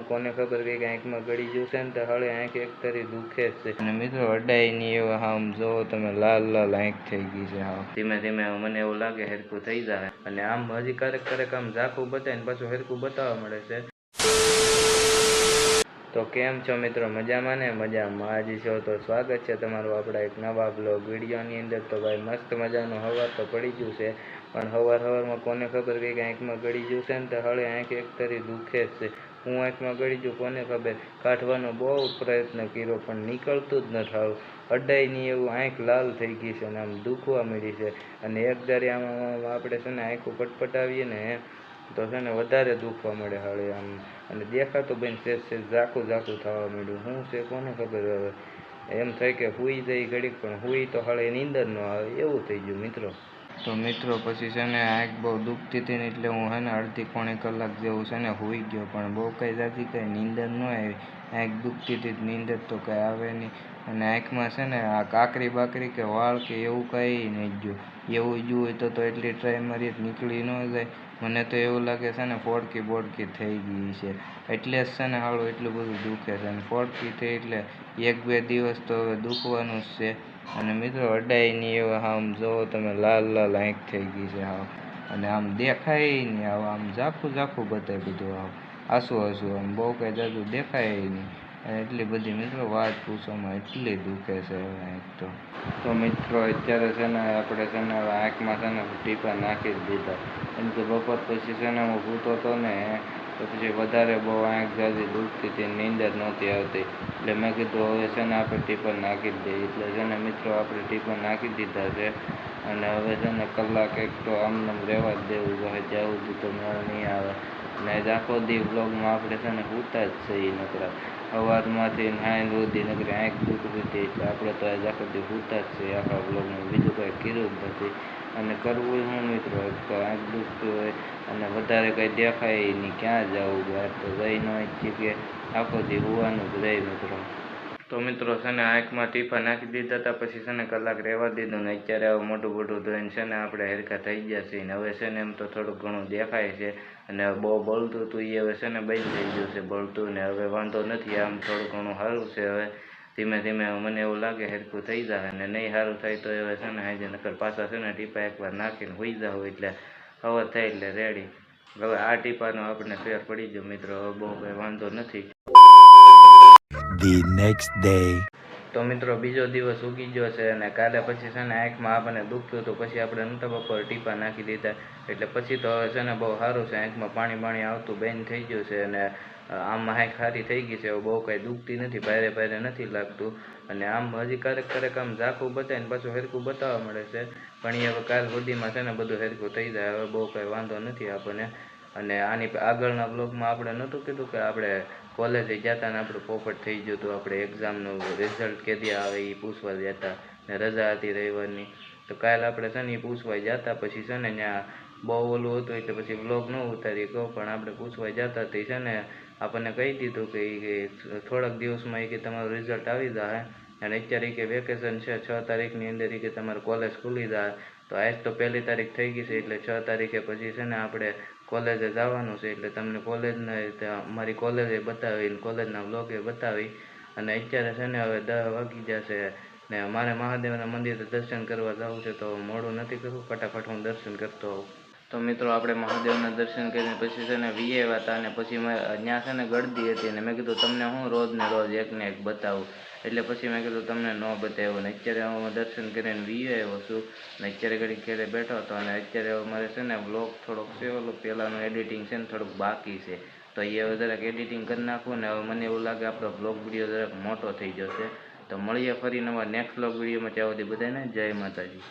કોને ખબર કે આંખમાં ગળી જશે ને તો હળે આંખ એક તરી દુખે જ છે અને મિત્રો અડાય નહીં એવા આમ જોવો તમે લાલ લાલ આંખ થઈ ગઈ છે. હા ધીમે ધીમે મને એવું લાગે હેરખું થઈ જાય અને આમ હજી ક્યારેક આમ ઝાખું બતાવીને પાછું હેરખું બતાવવા મળે છે. તો કેમ છો મિત્રો? મજામાં ને? મજામાં હાજી છો તો સ્વાગત છે તમારું આપણા એક નવા બ્લોગ વિડીયોની અંદર. તો ભાઈ મસ્ત મજાનું હવાર તો પડી ગયું છે પણ હવારમાં કોને ખબર કે આંખમાં ગળી જશે ને તો હળે આંખ એક તરી દુખે જ છે. હું આંખમાં ગળી જઉં કોને ખબર, કાઢવાનો બહુ પ્રયત્ન કર્યો પણ નીકળતું જ નથી. આવું અડાય નહીં એવું આંખ લાલ થઈ ગઈ છે અને આમ દુખવા મળી છે અને એક દારી આમાં આપણે છે ને આંખું પટપટાવીએ ને તો છે ને વધારે દુખવા મળે હળે આમ અને દેખાતું બેન સેજ ઝાખું થવા માંડ્યું. શું છે કોને ખબર? હવે એમ થાય કે સૂઈ જાય ઘડીક પણ સૂઈ તો હળે નીંદર ન આવે એવું થઈ ગયું મિત્રો. તો મિત્રો પછી છે ને આંખ બહુ દુખતી હતી ને એટલે હું છે ને અડધી પોણી કલાક જેવું છે ને સૂઈ ગયો પણ બહુ કંઈ જાતી કંઈ નીંદર ન આવી. આંખ દુખતી હતી નીંદર તો કંઈ આવે નહીં અને આંખમાં છે ને આ કાકરી બાકરી કે વાળ કે એવું કંઈ નહીં ગયું. એવું ગયું હોય તો એટલી ટ્રાય મારી નીકળી ન જાય. મને તો એવું લાગે છે ને ફોડકી બોડકી થઈ ગઈ છે એટલે જ છે ને હાળું એટલું બધું દુખે છે અને ફોડકી થઈ એટલે 1-2 દિવસ તો હવે દુખવાનું જ છે. અને મિત્રો અડાય નહીં એવા આમ જોવો તમે લાલ લાલ આંખ થઈ ગઈ છે હાવ અને આમ દેખાય નહીં. આમ ઝાખું બતાય બધું આસું આમ બહુ કંઈ જાજુ દેખાય નહીં અને એટલી બધી મિત્રો વાત પૂછવામાં એટલી દુખે છે હવે આંખ તો મિત્રો અત્યારે છે ને આપણે છે ને આંખમાં છે ને ટીપા નાખી જ દીધા કેમ કે બપોર પછી છે ને હું સૂતો હતો ને તો પછી વધારે બહુ આંખ જાજી દુખતી હતી, નીંદર નહોતી આવતી એટલે મેં કીધું હવે છે ને આપણે ટીપા નાખી જ દઈએ. એટલે છે ને મિત્રો આપણે ટીપા નાખી દીધા છે અને હવે છે ને કલાક એક તો આમનામ રહેવા જ દેવું જોઈએ, જ્યાં સુધી તો મેળ નહીં આવે. અને આખો દી વ્લોગમાં આપણે છે ને સૂતા જ છીએ નકરા સવારમાંથી સાંજ સુધી નકરી આંખ દુખતી હતી એટલે આપણે તો આજ આખો દી સૂતા જ છીએ આખા વ્લોગમાં, બીજું કંઈ કર્યું જ નથી. અને કરવું શું મિત્રો, તો આંખ દુખતી હોય અને વધારે કંઈ દેખાય નહીં, ક્યાં જવું બહાર તો જઈ ન કે આખો દી હોવાનું જ રહે મિત્રો. તો મિત્રો છે ને આંખમાં ટીપા નાખી દીધા હતા પછી છે ને કલાક રહેવા દીધું ને અત્યારે હવે મોઢું ધોઈને છે ને આપણે હરખા થઈ ગયા છીએ ને હવે છે ને એમ તો થોડુંક ઘણું દેખાય છે અને બહુ બળતું હતું એ હવે છે ને બંધ થઈ ગયું છે બળતું ને હવે વાંધો નથી. આમ થોડું ઘણું સારું છે. હવે ધીમે ધીમે મને એવું લાગે હરખું થઈ જાય અને નહીં સારું થાય તો હવે છે ને આજે નકર પાછા છે ને ટીપા એકવાર નાખીને સૂઈ જાવ એટલે ખબર થાય એટલે રેડી. હવે આ ટીપાનો આપણને ફેર પડી ગયો મિત્રો, હવે બહુ કંઈ વાંધો નથી. The next day. તો મિત્રો બીજો દિવસ ઉગી ગયો છે અને કાલે પછી છે ને આંખમાં આપણને દુખતું હતું પછી આપણે નતા બપોર ટીપા નાખી દીધા એટલે પછી તો હવે છે ને બહુ સારું છે. આંખમાં પાણી આવતું બંધ થઈ ગયું છે અને આમાં આંખ સારી થઈ ગઈ છે. બહુ કંઈ દુખતી નથી, ભારે નથી લાગતું અને આમ હજી ક્યારેક આમ ઝાખું બતાવીને પાછું હેરખું બતાવવા મળે છે પણ એ હવે કાલ સુધીમાં છે ને બધું હેરખું થઈ જાય. હવે બહુ કંઈ વાંધો નથી આપણને. અને આની આગળના બ્લોગમાં આપણે નહોતું કીધું કે આપણે કોલેજે ગયા હતા ને આપણું પોપટ થઈ ગયું હતું, આપણે એક્ઝામનું રિઝલ્ટ કેદી આવે એ પૂછવા ગયા હતા ને રજા હતી રવિવારની. તો કાલે આપણે છે ને એ પૂછવા ગયા હતા પછી છે ને ત્યાં બહુ ઓલું હતું એટલે પછી બ્લોગ ન ઉતારી ગયો પણ આપણે પૂછવા જતા તે છે ને આપણને કહી દીધું કે થોડાક દિવસમાં કે તમારું રિઝલ્ટ આવી જાય અને અત્યારે કે વેકેશન છે 6 તારીખની અંદર કે તમારું કોલેજ ખુલી જાય. તો આજ તો 1 તારીખ થઈ ગઈ છે એટલે 6 તારીખે પછી છે ને આપણે કોલેજે જવાનું છે એટલે તમને કોલેજને મારી કોલેજે બતાવી કોલેજના બ્લોગે બતાવી અને અત્યારે છે ને હવે 10 વાગી જશે ને મારે મહાદેવના મંદિરે દર્શન કરવા જવું છે તો મોડું નથી કરવું, ફટાફટ હું દર્શન કરતો હોઉં. તો મિત્રો આપણે મહાદેવના દર્શન કરીને પછી છે ને આવ્યા હતા અને પછી ત્યાં છે ને ગળદી હતી અને મેં કીધું તમને હું રોજ એકને એક બતાવું એટલે પછી મેં કીધું તમને ન બતાવ્યું ને અત્યારે હું દર્શન કરીને આવ્યો છું ને અત્યારે ઘડી ઘરે બેઠો હતો અને અત્યારે મારે છે ને વ્લોગ થોડોક છે ઓલું પહેલાંનું એડિટિંગ છે ને થોડુંક બાકી છે તો એ હવે જરાક એડિટિંગ કરી નાખવું ને હવે મને એવું લાગે આપણો બ્લોગ વિડીયો જરાક મોટો થઈ જશે. તો મળીએ ફરી નવા નેક્સ્ટ બ્લોગ વિડીયોમાં, ત્યાં સુધી બધાને જય માતાજી.